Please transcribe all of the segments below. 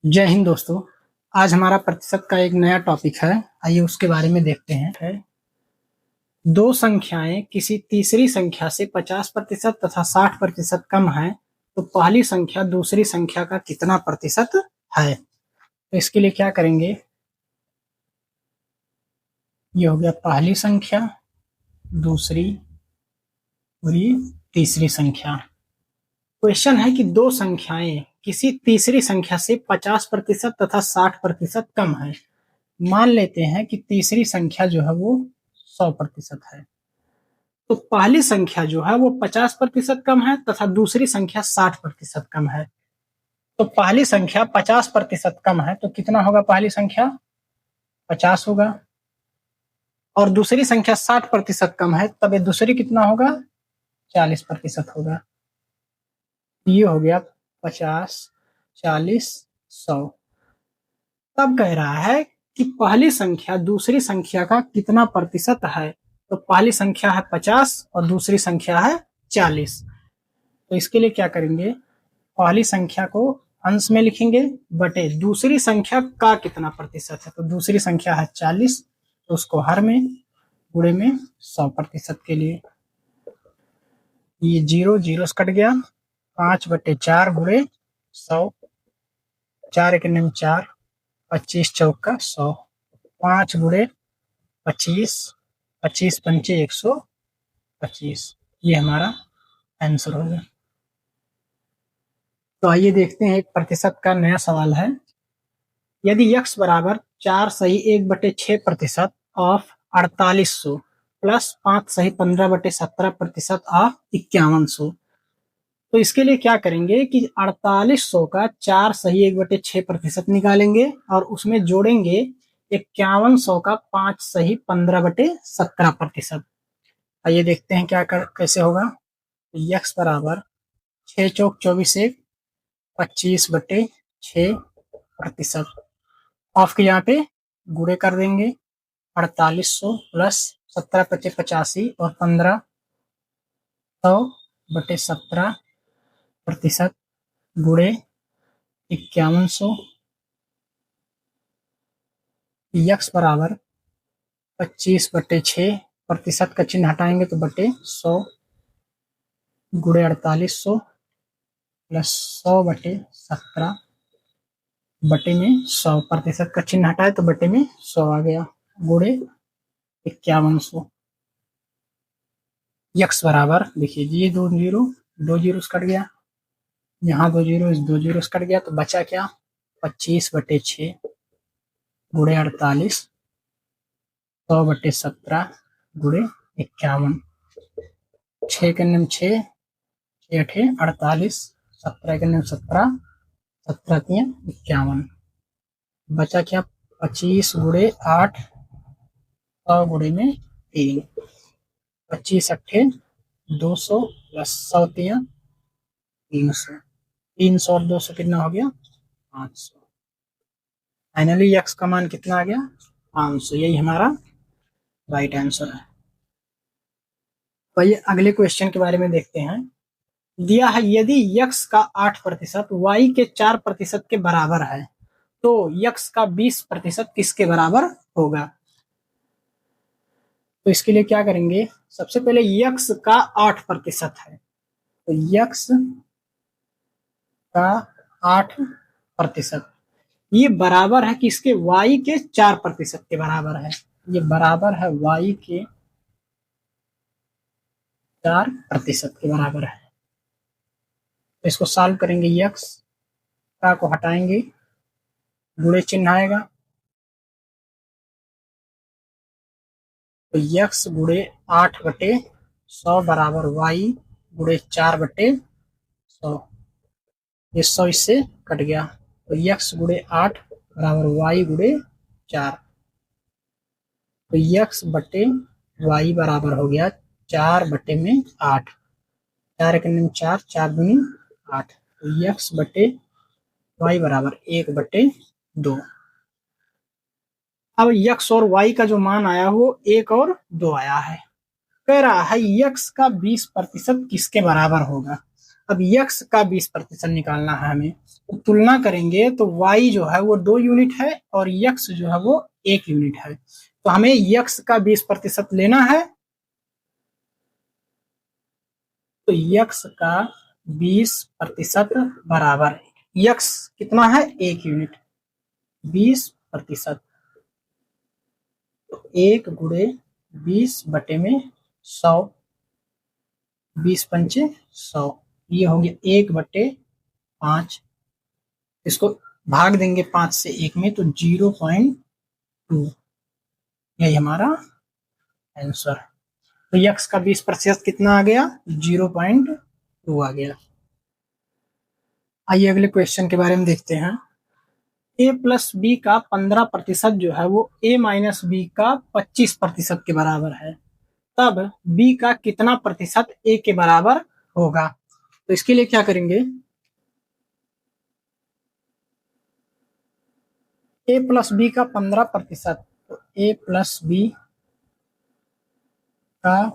जय हिंद दोस्तों। आज हमारा प्रतिशत का एक नया टॉपिक है। आइए उसके बारे में देखते हैं। दो संख्याएं किसी तीसरी संख्या से 50% तथा 60% कम है तो पहली संख्या दूसरी संख्या का कितना प्रतिशत है। तो इसके लिए क्या करेंगे, ये हो गया पहली संख्या, दूसरी और ये तीसरी संख्या। क्वेश्चन है कि दो संख्याएं किसी तीसरी संख्या से 50% तथा 60% कम है। मान लेते हैं कि तीसरी संख्या जो है वो 100% है, तो पहली संख्या जो है वो 50% कम है तथा दूसरी संख्या 60% कम है। तो पहली संख्या 50% कम है तो कितना होगा, पहली संख्या 50 होगा, और दूसरी संख्या 60% कम है तब ये दूसरी कितना होगा, 40% होगा। ये हो गया 50, 40, 100। तब कह रहा है कि पहली संख्या दूसरी संख्या का कितना प्रतिशत है। तो पहली संख्या है 50 और दूसरी संख्या है 40। तो इसके लिए क्या करेंगे, पहली संख्या को अंश में लिखेंगे बटे दूसरी संख्या का कितना प्रतिशत है। तो दूसरी संख्या है 40, तो उसको हर में गुणे में 100% के लिए ये 0 0 कट गया, 5/4 गुणे 100, 4 1 4, 25 चौका 100, 5 गुणे 25, 25 पंचे 125। ये हमारा आंसर होगा। तो आइए देखते हैं एक प्रतिशत का नया सवाल है। यदि x बराबर 4 सही 1/6% ऑफ 4800 प्लस 5 सही 15/17% ऑफ 5100, तो इसके लिए क्या करेंगे कि 4800 का 4 सही 1/6% निकालेंगे और उसमें जोड़ेंगे 5100 का 5 सही 15/17%। आइए देखते हैं कैसे होगा। x बराबर 6 चौक 24 1, 25/6%। ऑफ के यहाँ पे गुणे कर देंगे, 4800 प्लस 17/85 और 1500/17% गुणे 5100। यक्स बराबर 25/6, प्रतिशत का चिन्ह हटाएंगे तो बटे 100 गुणे 4800 प्लस 100/17 बटे में 100, प्रतिशत का चिन्ह हटाए तो बटे में 100 आ गया, गुणे 5100। यक्स बराबर देखिए ये 2 जीरो कट गया, यहाँ 2 जीरो कट गया, तो बचा क्या, 25/6 गुणे 48, 100/17 गुणे 51। 6 के नियम 6, 6 8 48, 17 के नियम 17, 17 3 51। बचा क्या, 25 गुणे 8, 100 गुणे में 3, 25 8 200 प्लस 100 3 300, 300 और 200 कितना हो गया, 500। फाइनली एक्स का मान कितना आ गया, 500। यही हमारा राइट आंसर है। तो ये अगले क्वेश्चन के बारे में देखते हैं। दिया है यदि x का 8% y के 4% के बराबर है तो x का 20% किसके बराबर होगा। तो इसके लिए क्या करेंगे, सबसे पहले x का 8% है, तो x का 8% ये बराबर है कि इसके y के 4% के बराबर है। ये बराबर है y के 4% के बराबर है। तो इसको सॉल्व करेंगे, x का को हटाएंगे, गुणे चिन्ह आएगा, तो x गुणे 8/100 बराबर y गुणे 4/100। ये 100 इससे कट गया, तो x गुणे 8 बराबर y गुणे 4, तो x बटे y बराबर हो गया 4/8। 4 के नियम 4, 4 दूनी 8, तो x बटे y बराबर 1/2। अब x और y का जो मान आया वो 1 और 2 आया है। कह रहा है x का 20% किसके बराबर होगा। अब यक्स का 20% निकालना है हमें, तो तुलना करेंगे तो वाई जो है वो 2 यूनिट है और यक्स जो है वो 1 यूनिट है। तो हमें यक्स का 20% लेना है, तो यक्स का 20% बराबर, यक्स कितना है 1 यूनिट, 20%, तो 1 गुणे 20/100, 20 पंचे 100, ये हो गया 1/5। इसको भाग देंगे 5 से 1 में तो 0.2, यही हमारा आंसर। तो यक्स का 20% कितना आ गया, 0.2 आ गया। आइए अगले क्वेश्चन के बारे में देखते हैं। ए प्लस बी का 15% जो है वो ए माइनस बी का 25% के बराबर है, तब बी का कितना प्रतिशत ए के बराबर होगा। तो इसके लिए क्या करेंगे, ए प्लस बी का 15%, तो ए प्लस बी का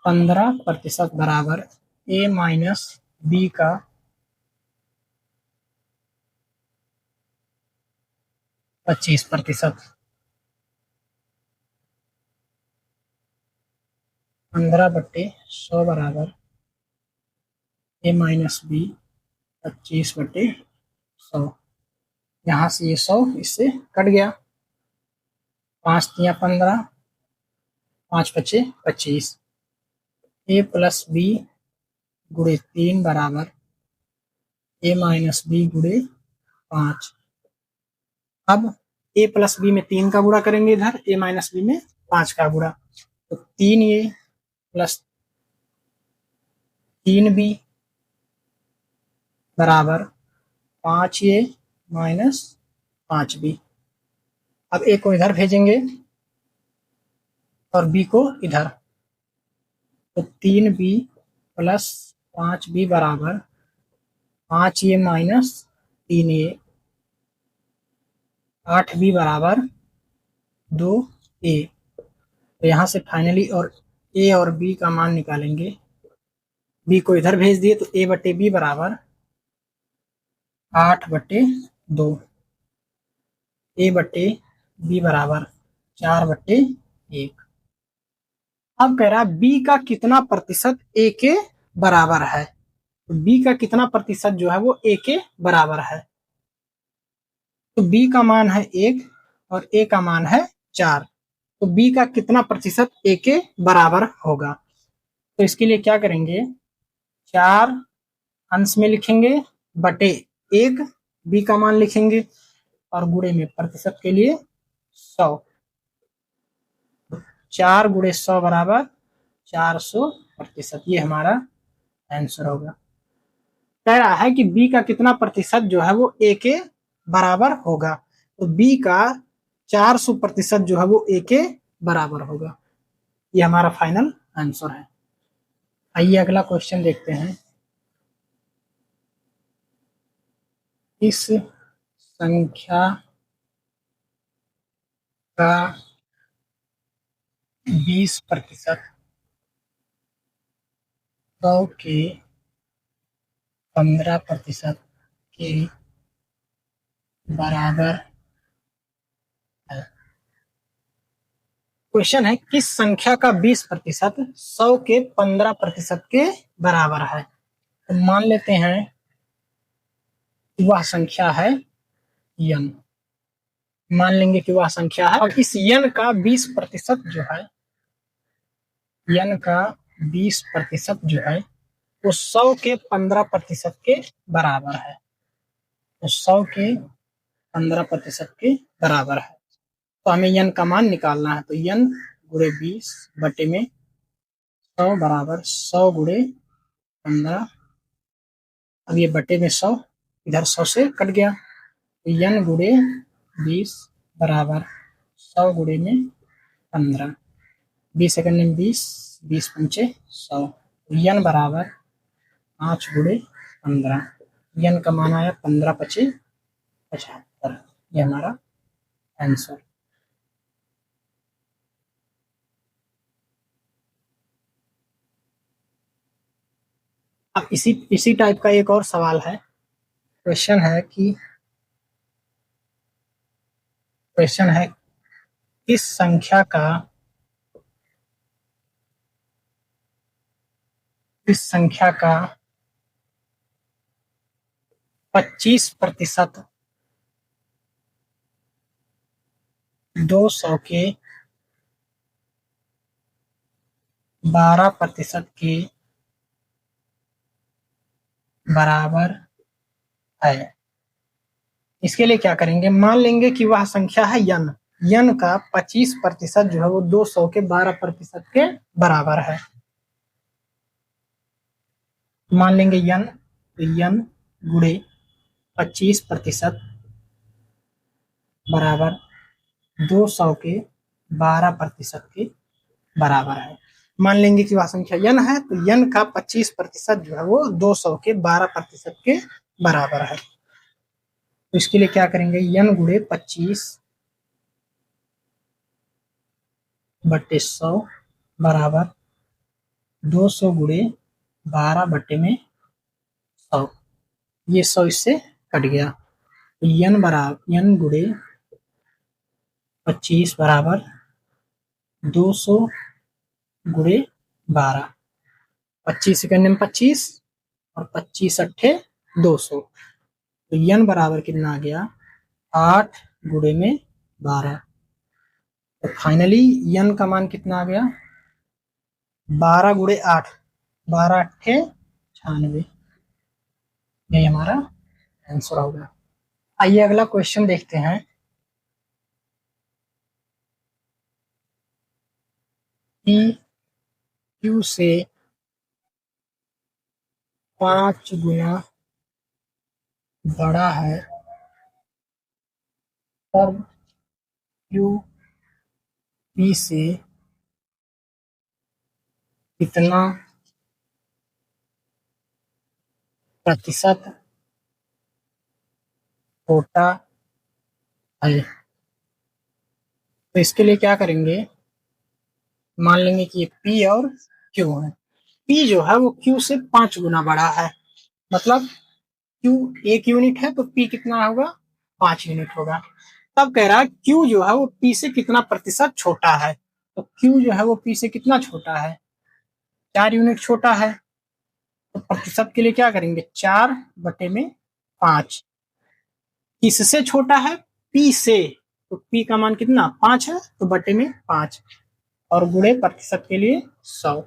15% बराबर ए माइनस बी का 25%, 15/100 बराबर ए माइनस बी 25/100। यहाँ से ये 100 इससे कट गया, 5 तिया 15, 5 पचे 25, ए प्लस बी गुणे 3 बराबर ए माइनस बी गुणे 5। अब ए प्लस बी में 3 का गुणा करेंगे, इधर ए माइनस बी में 5 का गुणा, तो 3 ए प्लस 3 बी बराबर 5 ए माइनस 5 बी। अब ए को इधर भेजेंगे और बी को इधर, तो 3 बी प्लस 5 बी बराबर 5 ए माइनस 3 ए, 8 बी बराबर 2 ए। तो यहाँ से फाइनली और ए और बी का मान निकालेंगे, बी को इधर भेज दिए तो ए बटे बी बराबर 8/2, ए बटे बी बराबर 4/1। अब कह रहा है बी का कितना प्रतिशत ए के बराबर है, तो बी का कितना प्रतिशत जो है वो ए के बराबर है। तो बी का मान है 1 और ए का मान है 4, तो बी का कितना प्रतिशत ए के बराबर होगा। तो इसके लिए क्या करेंगे, 4 अंश में लिखेंगे बटे 1 बी का मान लिखेंगे और गुणे में प्रतिशत के लिए 100, 4 गुणे 100 बराबर 400%, ये हमारा आंसर होगा। कह रहा है कि बी का कितना प्रतिशत जो है वो ए के बराबर होगा, तो बी का 400% जो है वो ए के बराबर होगा, ये हमारा फाइनल आंसर है। आइए अगला क्वेश्चन देखते हैं। इस संख्या का 20% 100 के 15% के बराबर है। क्वेश्चन है किस संख्या का 20% 100 के 15% के बराबर है। तो मान लेते हैं वह संख्या है यन, मान लेंगे कि वह संख्या है, और इस यन का 20% जो है, यन का 20% जो है वो 100 के 15% के बराबर है, तो 100 के 15% के बराबर है। तो हमें यन का मान निकालना है, तो यन गुणे 20 बटे में 100 बराबर 100 गुणे 15, अब ये बटे में 100 इधर 100 से कट गया, तो यन गुणे 20 बराबर 100 गुणे में 15, 20 सेकंड में 20, 20 पंचे 100, यन बराबर 5 गुणे 15, यन का मान आया 15 पचे 75, ये हमारा आंसर। अब इसी टाइप का एक और सवाल है। क्वेश्चन है किस संख्या का 25% 200 के 12% के बराबर है। इसके लिए क्या करेंगे, मान लेंगे कि वह संख्या है यन का 25% जो है वो 200 के 12% के बराबर है। मान लेंगे यन, तो यन गुणे 25% बराबर 200 के 12% के बराबर है। मान लेंगे कि वह संख्या यन है, तो यन का 25% जो है वो 200 के 12% के बराबर है। तो इसके लिए क्या करेंगे, यन गुणे 25/100 बराबर 200 गुणे 12/100। ये 100 इससे कट गया, तो यन गुणे 25 बराबर 200 गुणे 12। 25 सेकंड में 25 और 25 अट्ठे 200, तो यन बराबर कितना आ गया 8 गुणे में 12। तो फाइनली यन का मान कितना आ गया 12 गुणे 8, 12 अट्ठे 96। यही हमारा आंसर होगा। आइए अगला क्वेश्चन देखते हैं। पी क्यू से 5 गुना बड़ा है तब क्यू पी से कितना प्रतिशत छोटा है। तो इसके लिए क्या करेंगे, मान लेंगे कि ये P और Q है। P जो है वो Q से 5 गुना बड़ा है, मतलब Q 1 यूनिट है तो P कितना होगा 5 यूनिट होगा। तब कह रहा है Q जो है वो P से कितना प्रतिशत छोटा है। तो Q जो है वो P से कितना छोटा है 4 यूनिट छोटा है। तो प्रतिशत के लिए क्या करेंगे 4/5। किससे छोटा है P से, तो P का मान कितना 5 है, तो बटे में 5 और गुणे प्रतिशत के लिए 100।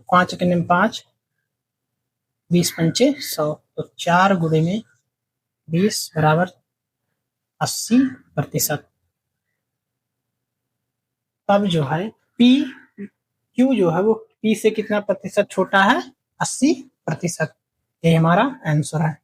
5 सेकंड में 5, 20 पंचे 100, तो 4 गुणे में 20 बराबर 80%। तब जो है Q जो है वो P से कितना प्रतिशत छोटा है 80%। ये हमारा आंसर है।